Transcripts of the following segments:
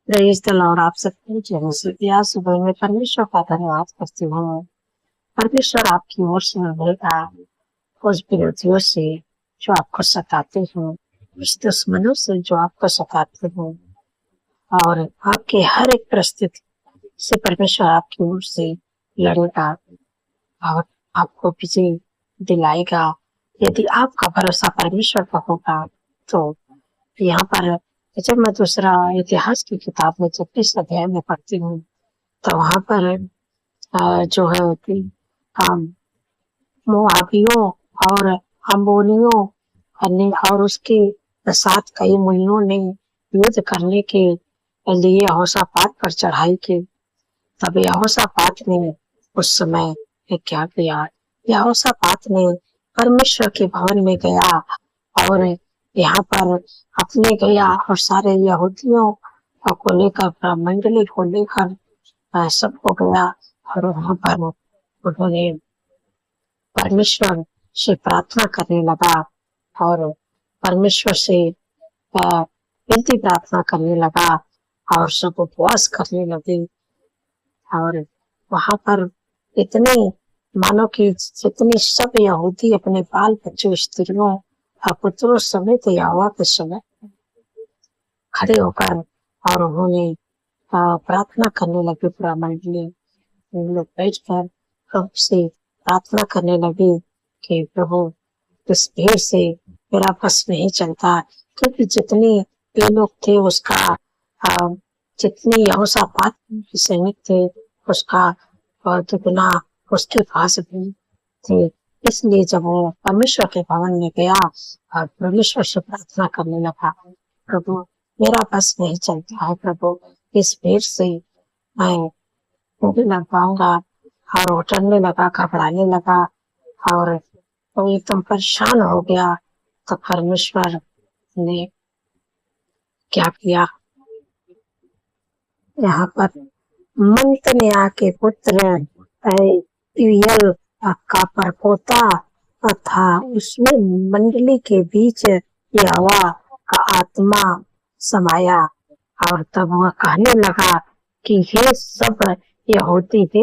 Praise the Lord. आप सबको जय मसीह। आज सुबह में परमेश्वर का धन्यवाद करती हूँ। परमेश्वर आपकी ओर से मिलेगा उस विरोधियों से जो आपको सताते हैं, उस दुश्मनों से जो आपको सताते हैं, और आपके हर एक परिस्थिति से परमेश्वर आपकी ओर से लड़ेगा और आपको विजय दिलाएगा। यदि आपका भरोसा परमेश्वर पर होगा तो यहाँ पर जब मैं दूसरा इतिहास की किताब में 26 अध्याय में पढ़ती हूँ तो वहाँ पर जो है कि मोआबियों और अम्मोनियों ने और उसके साथ कई महीनों ने युद्ध करने के लिए यहोशापात पर चढ़ाई की। तब यहोशापात ने उस समय क्या किया? यहोशापात ने परमेश्वर के भवन में गया और यहाँ पर अपने गया और सारे यहूदियों को लेकर, मंडली को लेकर सबको गया और वहाँ पर उन्होंने परमेश्वर से प्रार्थना करने लगा और परमेश्वर से विनती प्रार्थना करने लगा और सब उपवास करने लगे। और वहाँ पर इतने मानो कि जितने सब यहूदी अपने बाल बच्चों, स्त्रियों और पुत्रों समेत यहोवा के समय खड़े होकर और उन्होंने प्रार्थना करने लगे। पूरा मंडली लोग बैठकर प्रभु से प्रार्थना करने लगे कि प्रभु इस भीड़ से मेरा बस नहीं चलता, क्योंकि जितने ये लोग थे उसका जितने यहोशापात के सैनिक थे उसका दुगना उसके पास भी थे। इसलिए जब वो परमेश्वर के भवन में गया और परमेश्वर से प्रार्थना करने लगा, प्रभु मेरा बस नहीं चलता है, प्रभु इस भीड़ से मैं नहीं लग पाऊंगा। और वो डरने लगा, घबराने लगा और वो एकदम परेशान हो गया। तो परमेश्वर ने क्या किया? यहाँ पर मंतन्याह के पुत्र यूएल का परपोता था। उसमें मंडली के बीच यहोवा का आत्मा समाया और तब वह कहने लगा कि हे सब यहूदी, हे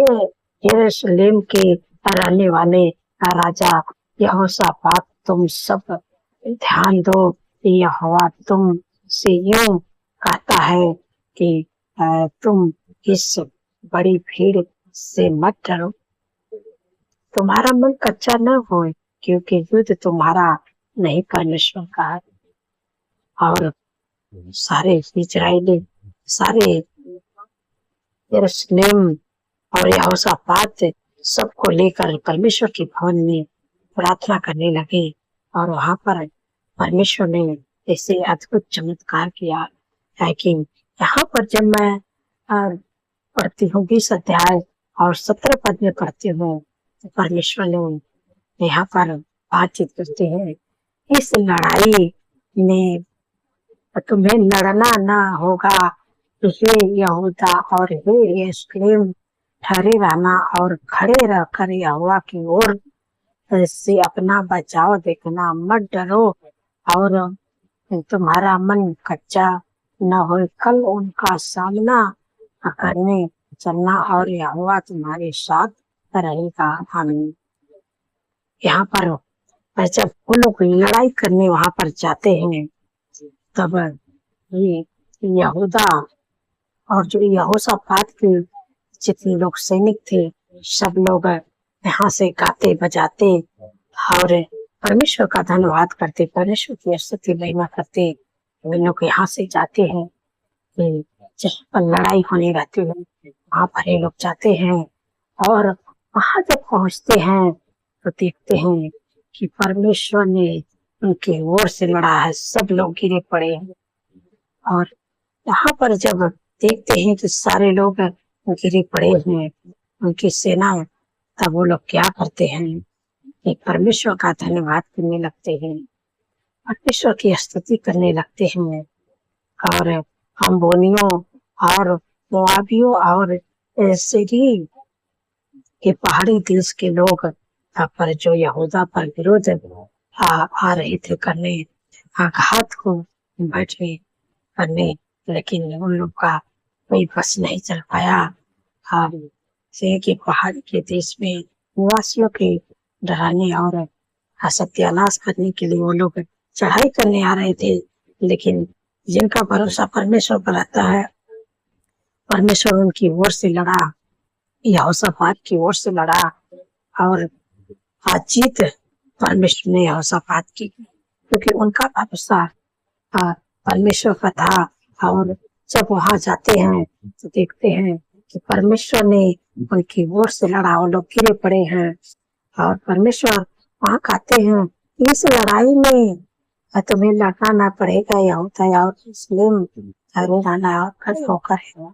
यरूशलेम के रहने वाले राजा यहोशापात, तुम सब ध्यान दो। यहोवा तुम से यूं कहता है कि तुम इस बड़ी भीड़ से मत डरो, तुम्हारा मन कच्चा न हो, क्योंकि युद्ध तुम्हारा नहीं परमेश्वर का है। और सारे इजरायली, सारे यरूशलेम और यहोशापात सबको लेकर परमेश्वर के भवन में प्रार्थना करने लगे और वहां पर परमेश्वर ने ऐसे अद्भुत चमत्कार किया है कि यहाँ पर जब मैं पढ़ती हूँ 20 अध्याय और 17 पद में पढ़ती हूँ तो परमेश्वर ने यहाँ पर बातचीत करते हैं, इस लड़ाई में तुम्हें लड़ना ना होगा, हे यहूदा और हे यरूशलेम, ठहरे रहना और खड़े रहकर यहोवा की ओर से अपना बचाव देखना, मत डरो और तुम्हारा मन कच्चा न हो। कल उनका सामना करने चलना और यहोवा तुम्हारे साथ रहेगा। आमीन। यहाँ पर जब वो लोग लड़ाई करने वहां पर जाते हैं तब ये यहूदा और जो यहोशापात के जितने लोग सैनिक थे सब लोग यहाँ से गाते बजाते और परमेश्वर का धन्यवाद करते, परमेश्वर की स्तुति महिमा करते। वे लोग यहाँ से जाते हैं, जहाँ पर लड़ाई होने रहती है वहां पर ये लोग जाते हैं और वहां जब पहुंचते हैं तो देखते हैं कि परमेश्वर ने उनकी ओर से लड़ा है। सब लोग गिरे पड़े हैं और यहाँ पर जब देखते हैं कि सारे लोग गिरे पड़े हैं उनकी सेना, तब वो लोग क्या करते हैं कि परमेश्वर का धन्यवाद करने लगते हैं, परमेश्वर की स्तुति करने लगते हैं। और अम्मोनियों और मोआबियों और सीरी के पहाड़ी देश के लोग पर जो यहूदा पर विरोध आ रहे थे करने, आघात को बैठे करने, लेकिन उन लोग का कोई बस नहीं चल पाया। हाँ, से कि पहाड़ी के देश में निवासियों के डराने और सत्यानाश करने के लिए वो लोग चढ़ाई करने आ रहे थे। लेकिन जिनका भरोसा परमेश्वर पर रहता है, परमेश्वर उनकी ओर से लड़ा, यहोशापात की ओर से लड़ा और आज जीत परमेश्वर ने यहोशापात की, क्योंकि उनका भरोसा परमेश्वर पर था। और जब वहां जाते हैं तो देखते हैं कि परमेश्वर ने उनकी ओर से लड़ा, वो लोग गिरे पड़े हैं और परमेश्वर वहां कहते हैं इस लड़ाई में तुम्हें लड़ना ना पड़ेगा, यहूदा और मुस्लिम अरे राना और खड़े होकर है,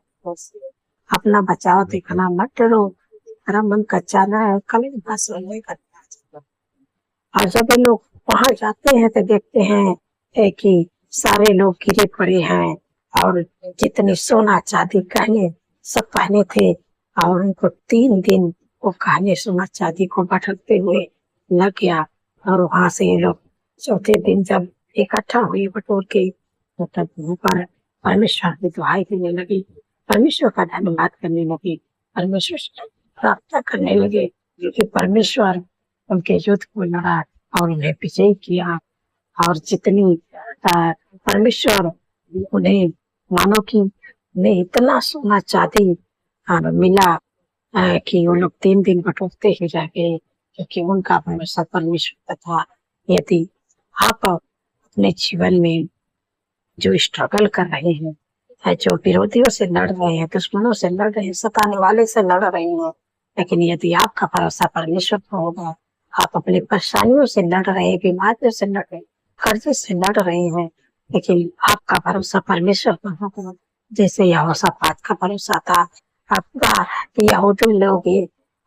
अपना बचाव देखना, मत डरो, मेरा मन कच्चा ना है, कल बस करना। और जब ये लोग वहां जाते हैं तो देखते हैं कि सारे लोग गिरे पड़े हैं और जितने सोना चांदी गहने सब पहने थे और उनको 3 दिन वो गहने सोना चांदी को बटोरते हुए लग गया। और वहां से ये लोग चौथे दिन जब इकट्ठा हुए बटोर के, तो तब वहां पर परमेश्वर की दुहाई देने लगी, परमेश्वर का धन्यवाद करने लगी, परमेश्वर से प्रार्थना करने लगे, क्योंकि परमेश्वर उनके युद्ध को लड़ा और उन्हें विजयी किया। और जितनी परमेश्वर उन्हें मानो कि उन्हें इतना सोना चांदी मिला कि वो लोग 3 दिन बटोरते ही रह गए, क्योंकि उनका भरोसा परमेश्वर पर था। यदि आप अपने जीवन में जो स्ट्रगल कर रहे हैं, जो विरोधियों से लड़ रहे हैं, दुश्मनों से लड़ रहे हैं, सताने वाले से लड़ रहे हैं, लेकिन यदि आपका भरोसा परमेश्वर पर होगा, आप अपनी परेशानियों से लड़ रहे हैं, बीमारियों से लड़ रहे हैं, कर्जे से लड़ रहे हैं, लेकिन आपका भरोसा परमेश्वर पर होगा, जैसे यहोशापात का भरोसा था। आपका यहूदी लोग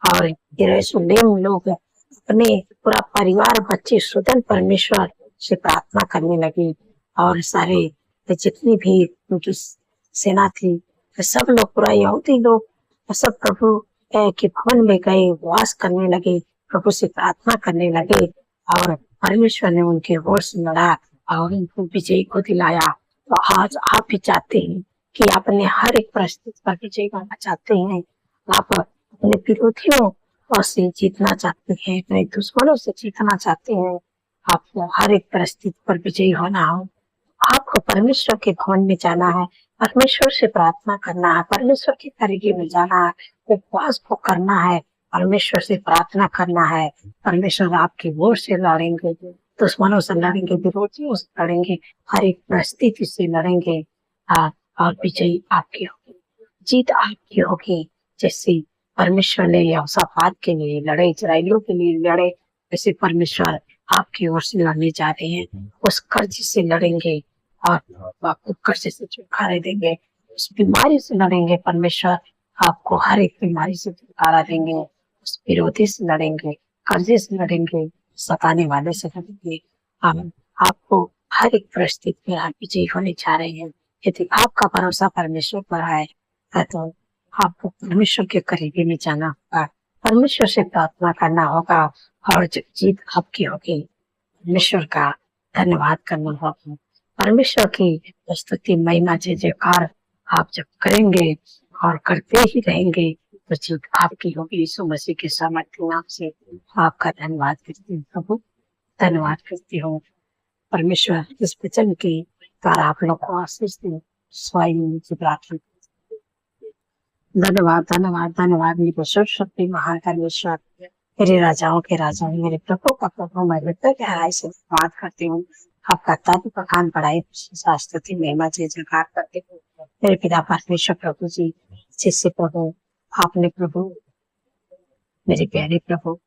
और यरूशलेम लोग अपने पूरा परिवार, बच्चे सुदन परमेश्वर से प्रार्थना करने लगी और सारे जितनी भी उनकी सेना थी, सब लोग, पूरा यहूदी लोग सब प्रभु के भवन में गए, वास करने लगे, प्रभु से प्रार्थना करने लगे और परमेश्वर ने उनके ओर से लड़ा और उनको विजय को दिलाया। तो आज आप भी चाहते हैं कि अपने हर एक परिस्थिति पर विजय करना चाहते हैं, आप अपने विरोधियों से जीतना चाहते हैं, अपने दुश्मनों से जीतना चाहते हैं, आपको हर एक परिस्थिति पर विजयी होना हो, आपको परमेश्वर के भवन में जाना है, परमेश्वर से प्रार्थना करना है, परमेश्वर की तरीके में जाना है, उपवास को करना है, परमेश्वर से प्रार्थना करना है। परमेश्वर आपकी ओर से लड़ेंगे, दुश्मनों से लड़ेंगे, विरोधियों से लड़ेंगे, हर एक परिस्थिति से लड़ेंगे और विजयी आपकी होगी, जीत आपकी होगी। जैसे परमेश्वर ने यहोशापात के लिए लड़े, इस्राएलियों के लिए लड़े, वैसे परमेश्वर आपकी ओर से लड़ने जा रहे हैं। उस कर्ज से लड़ेंगे और आपको कर्ज से छुटकारा देंगे, उस बीमारी से लड़ेंगे, परमेश्वर आपको हर एक बीमारी से छुटकारा देंगे, उस विरोधी से लड़ेंगे, कर्जे से लड़ेंगे, सताने वाले से लड़ेंगे। आपको हर एक परिस्थिति में आप विजयी होने जा रहे हैं। यदि आपका भरोसा परमेश्वर पर है तो आपको परमेश्वर के करीबी में जाना होगा, परमेश्वर से प्रार्थना करना होगा और जब जीत आपकी होगी, परमेश्वर का धन्यवाद करना होगा, परमेश्वर की स्तुति, महिमा, जय जयकार आप जब करेंगे और करते ही रहेंगे तो जीत आपकी होगी। यीशु मसीह के सामर्थ्य नाम से आपका धन्यवाद करती हूँ प्रभु, धन्यवाद करती हूँ। परमेश्वर इस वचन के द्वारा आप लोग को आशीष दें। स्वयं की प्रार्थना। धन्यवाद धन्यवाद धन्यवाद मेरे सर्वशक्ति महान परमेश्वर, मेरे राजाओं के राजा, मेरे प्रभु का प्रभु, मैं हृदय गहराई से धन्यवाद करती हूँ। आपका तारीफ बखान बढ़ाई स्तुति महिमा जय जयकार करते हूँ। मेरे पिता परमेश्वर प्रभु जी, जिससे प्रभु आपने प्रभु मेरे प्यारे प्रभु,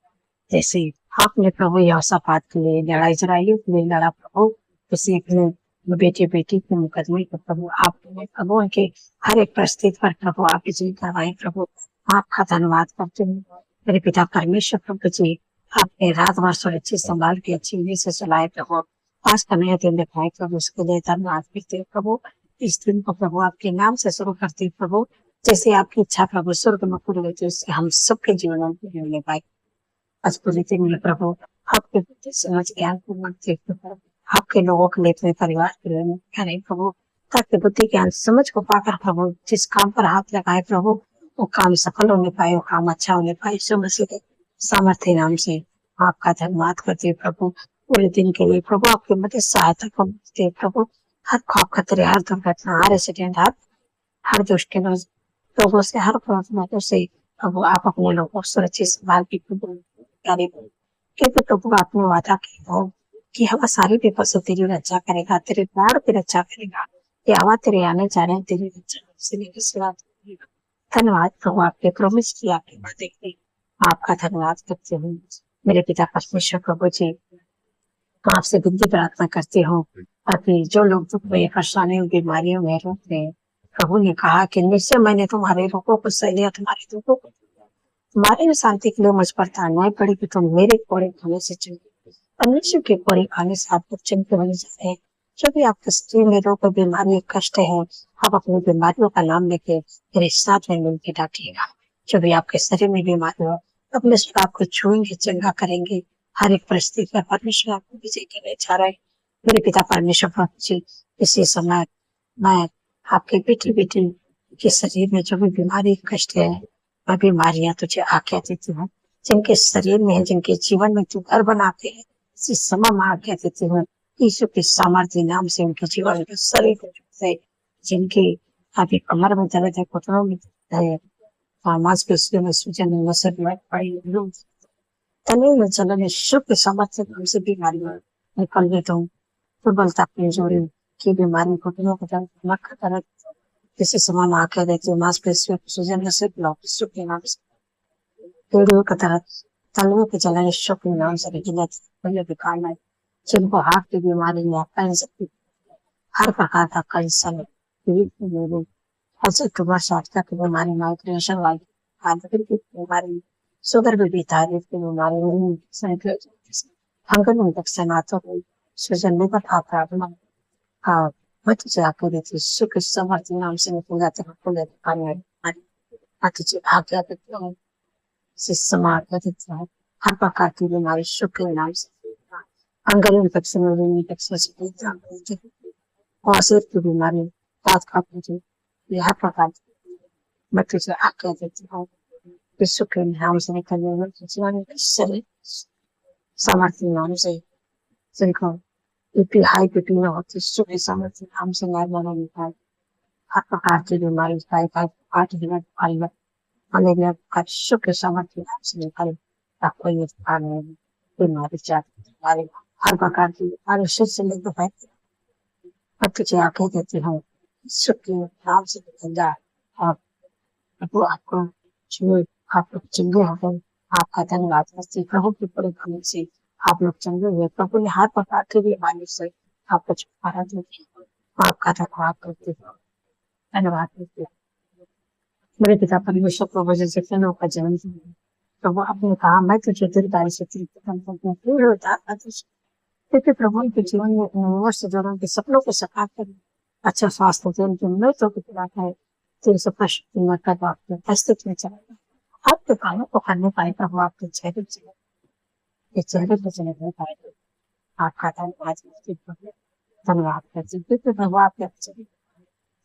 जैसे आपने प्रभु यहोशापात के लिए लड़ा, इस्राएलियों के लिए लड़ा प्रभु, उसी अपने बेटी के मुकदमे पर प्रभु आपने प्रभु उनके हर एक परिस्थिति पर प्रभु आप विजय करवाए प्रभु, आपका धन्यवाद करते हैं। मेरे पिता परमेश्वर प्रभु जी, आपने रात भर सुरक्षित संभाल के अच्छी नींद से चलाए प्रभु, आज का नया दिन दिखाए प्रभु, उसके लिए धन्यवाद करते प्रभु। इस दिन को प्रभु आपके नाम से शुरू करते प्रभु, जैसे आपकी इच्छा प्रभु स्वर्ग में पूरी होती है, उससे हम सबके जीवन में पूरी होने पाए। आज पूरी दिन में प्रभु आपके प्रति समझ ज्ञान को मांगते प्रभु, आपके लोगों के लिए, अपने परिवार के लिए प्रभु, ताकि बुद्धि ज्ञान समझ को पाकर प्रभु जिस काम पर हाथ लगाए प्रभु वो काम सफल होने पाए, वो काम अच्छा होने पाए। यीशु मसीह के सामर्थ्य नाम से आपका धन्यवाद करते हैं प्रभु पूरे दिन के लिए। प्रभु आपकी मदद सहायता को मांगते हैं प्रभु। हर खौफ खतरे, हर दुर्घटना, हर एक्सीडेंट, हर दुष्ट के लोगों से, हर प्रॉब्लम से प्रभु आप अपने लोगों को सुरक्षित संभाल के प्रभु क्योंकि प्रभु आपने वादा किया हो कि हवा सारी विपद से तेरी रक्षा करेगा, तेरे प्राण की रक्षा करेगा। यहोवा तेरे आने जाने तेरी रक्षा से लेकर सिवा धन्यवाद प्रभु आपके प्रॉमिस की आपकी बातें की आपका धन्यवाद करते हूँ। मेरे पिता परमेश्वर प्रभु जी आपसे विनती प्रार्थना करती हूँ ताकि जो लोग दुख में, परेशानियों, बीमारियों में रहते हैं, प्रभु ने कहा कि निश्चय मैंने तुम्हारे रोगों को सह लिया, तुम्हारे दुखों को तुम्हारे शांति के लिए मुझ पर ताड़नाएं पड़ी कि तुम मेरे कोड़े खाने से चले। परमेश्वर के कोड़े खाने से आप लोग चमके बने जाते हैं। जो भी आपके शरीर में रोग, बीमारी, कष्ट है, आप अपनी बीमारियों का नाम लेके मेरे साथ में मिलकर डांटिएगा। जो भी आपके शरीर में बीमारी हो, परमेश्वर आपको छुएंगे, चंगा करेंगे। हर एक परिस्थिति पर परमेश्वर आपको विजय करने जा रहे हैं। मेरे पिता परमेश्वर प्रभु जी इसी समय मैं आपके बेटी के शरीर में जो भी बीमारी, कष्ट है, मैं बीमारियां तुझे आज्ञा देती हूँ। जिनके शरीर में है, जिनके जीवन में तू घर बनाते हैं, इसी समय मैं आज्ञा देती हूँ यीशु के सामर्थ्य नाम से उनके जीवन में शरीर को से जिनकी अभी कमर में दर्द है, घुटनों में दर्द है, मांसपेशियों में सूजन है, नसों में पड़ी तने में चलन यीशु के सामर्थ्य नाम से बीमारी निकल गई। तो दुर्बलता, कमजोरी की बीमारी, घुटनों का दर्द, नक का दर्द, किसी समय में आज्ञा देती हूँ मांसपेशियों की सूजन, नसों ब्लॉक यीशु के नाम से, पेड़ों का दर्द, तलवों के जलन यीशु के नाम से पहले विकार में, जिनको हार्ट की बीमारी है, कैंसर की, हर प्रकार का कैंसर, ट्यूमर, श्वास की बीमारी, माइग्रेशन वाली की बीमारी, शुगर भी थायराइड की बीमारी, फंगल इन्फेक्शन, हाथों की सूजन, लिवर का प्रॉब्लम, मैं तुझे आज्ञा देती हूं यीशु के सामर्थ्य नाम से निकल जाते हैं खुले दुकान में। मैं तुझे आज्ञा देती हूँ आज्ञा देती हूँ हर प्रकार की बीमारी यीशु के नाम से, फंगल इन्फेक्शन से, और सिर की बीमारी, दांत का सूजन, ये हर प्रकार की मैं तुझे आज्ञा देती हूँ यीशु के नाम से निकलने में जीवन के शरीर सामर्थ्य नाम से, जिनको बीपी हाई बीपी में होती यीशु के सामर्थ्य नाम से नॉर्मल निकाल, हर प्रकार की बीमारी, टाइफाइड, हार्ट बीमारी, फाइबर, मलेरिया का यीशु के सामर्थ्य नाम से निकाल, आपको ये बीमारी जाती बीमारी, हर प्रकार की बीमारी से लेकर मैं तुझे आज्ञा देती हूँ यीशु के नाम से निकल जा। और प्रभु आपको जो आप लोग चंगे हो गए, आपका धन्यवाद करते प्रभु के बड़े खाने से आप लोग चंगे हुए। प्रभु ने हर प्रकार की बीमारी से आपको छुटकारा दिया, आपका धन्यवाद करते धन्यवाद करते। मेरे पिता परमेश्वर प्रभु जैसे फिर का जन्म दिया, प्रभु आपने कहा मैं तुझे दीर्घायु से क्योंकि प्रभु के जीवन में वर्ष दौरान के सपनों को साकार कर अच्छा स्वास्थ्य दे, उनकी मृत्यु की पीड़ा है 365 उम्र का डॉक्टर अस्तित्व में चलेगा। आपके कामों को करने पाए प्रभु आपके चेहरे पे चले गए पाए, आपका धन्यवाद धन्यवाद करते क्योंकि प्रभु आपके अच्छे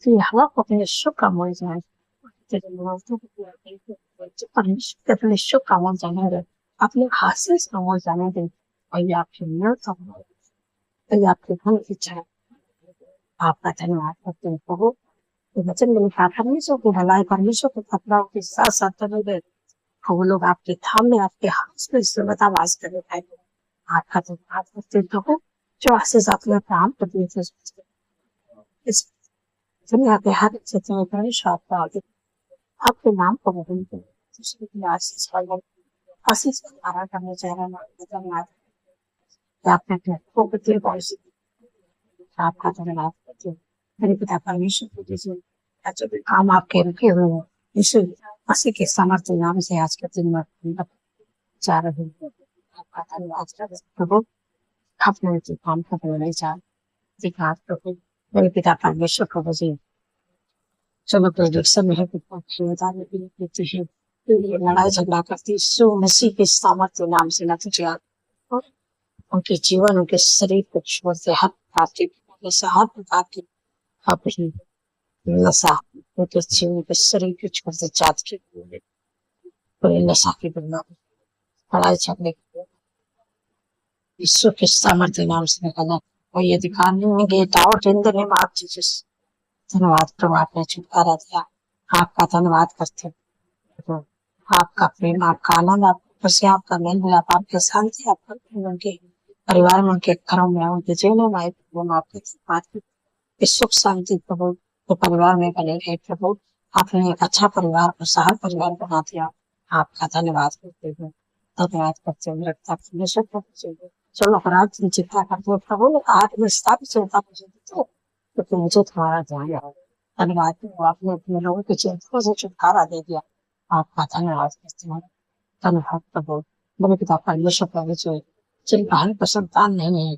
फिर हवा को अपने शुभ कामों में जाए, परमेश्वर के अपने शुभ कामों जाने दे, अपने हासिल कामों जाने दे, और ये आपकी मृत्यु ये आपके धन की इच्छा आपका धन्यवाद करते हैं प्रभु। वचन में लिखा परमेश्वर की भलाई, परमेश्वर के खतराओं के साथ साथ वो लोग आपके धाम में आपके हाथ में सर्वदा वास करने पाए। आपका धन्यवाद करते हैं प्रभु जो आशीष आपने प्राण कर दिए थे इस दुनिया के हर क्षेत्र में परमेश्वर आपका आपके नाम को बदल के आशीष का धारा करने जा रहे हैं। धन्यवाद आपने आपका धन्यवाद करते हैं मेरे पिता परमेश्वर को जैसे जो भी काम आपके रुके हुए हैं यीशु मसीह के सामर्थ्य नाम से आज के दिन में जा रहे हैं। आपका धन्यवाद करते प्रभु आपने जो काम करने नहीं चाह प्रभु मेरे पिता परमेश्वर प्रभु जी जो प्रोजेक्शन में है लड़ाई झगड़ा करती यीशु मसीह के सामर्थ्य नाम से न तुझे उनके जीवन उनके शरीर को छोड़ते हर प्रकार की अपनी नशा उनके जीवन के शरीर के छोड़ते जात के कोई नशा की बीमारी पढ़ाई छापने की विश्व के सामर्थ्य नाम से निकाला कोई अधिकार नहीं है। Get out in the name of Jesus. धन्यवाद प्रभु, आपने छुटकारा दिया। आपका धन्यवाद करते हैं प्रभु। आपका प्रेम, आपका आनंद, आपका खुशी, आपका मेल मिलाप, आपकी शांति, आपका उनके परिवार में, उनके घरों में, उनके जीवनों में आए प्रभु। हम आपके बात की सुख शांति प्रभु तो परिवार में बने रहे प्रभु। आपने एक अच्छा परिवार को सहार परिवार बना दिया। आपका धन्यवाद करते हुए धन्यवाद करते हुए रखता परमेश्वर प्रभु चलो अपराध की चिंता करते हुए प्रभु आठ में स्थापित होता मुझे देते क्योंकि मुझे तुम्हारा ध्यान है। धन्यवाद प्रभु, आपने अपने लोगों की चिंताओं से छुटकारा दे दिया। आपका धन्यवाद करते हैं। धन्यवाद प्रभु। मेरे पिता परमेश्वर प्रभु जो जिनका हल पर संतान नहीं है,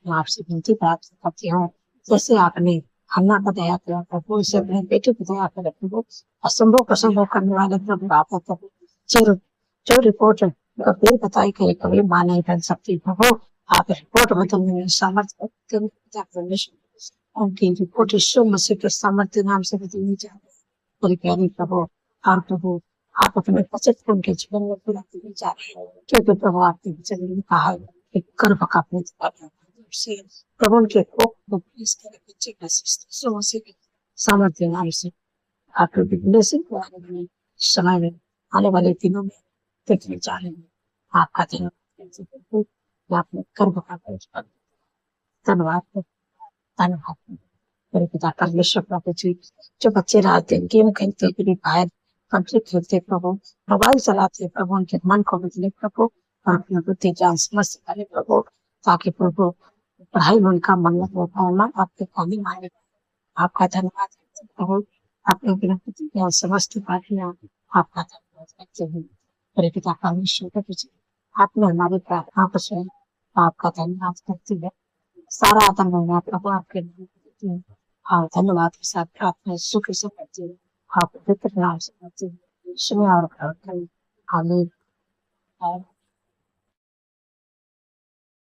मैं आपसे विनती प्राप्त करती हूँ जैसे आपने हन्ना का दया किया प्रभु, इसे अपने बेटे की दया करे प्रभु। असंभव प्रसंभव करने वाले प्रभु आप हैं प्रभु। जो जो रिपोर्ट कबीर बताई गई कभी मां नहीं बन सकती प्रभु। आप रिपोर्ट बदलने में सामर्थ्य रखते हैं पिता परमेश्वर। उनकी रिपोर्ट यीशु मसीह के सामर्थ्य नाम से बदलनी चाहिए पूरी प्यारी प्रभु। और प्रभु आप अपने वचन को उनके जीवन में पूरा करने जा रहे हैं क्योंकि प्रभु आपके वचन में कहा है कि गर्भ का पेट से प्रभु उनके कोख को प्लीज करे बच्चे का यीशु मसीह के सामर्थ्य नाम से आपके ब्लेसिंग को आने वाले समय में, आने वाले दिनों में देखने जा रहे हैं। आपका धन्यवाद प्रभु। मैं अपने गर्भ का पेट धन्यवाद धन्यवाद मेरे पिता परमेश्वर प्रभु जी। जो बच्चे रात दिन गेम खेलते फ्री फायर पबजी खेलते प्रभु, मोबाइल चलाते प्रभु, उनके मन को बदले प्रभु और अपनी बुद्धि ज्ञान समझ करे प्रभु ताकि प्रभु पढ़ाई में उनका मन लग पाए आपके कमी मांगे। आपका धन्यवाद करते हैं प्रभु। आपने बिना बुद्धि ज्ञान समझते पाए आपका धन्यवाद करते हैं मेरे पिता परमेश्वर प्रभु जी। आपने हमारी प्रार्थना को सुना। आपका धन्यवाद करती है। सारा धन्यवाद प्रभु आपके नाम पे देती हूँ। हाँ धन्यवाद के साथ प्रार्थना सुख से करती हूँ। हाँ पवित्र नाम से करती हूँ। सुनिए और आमीन।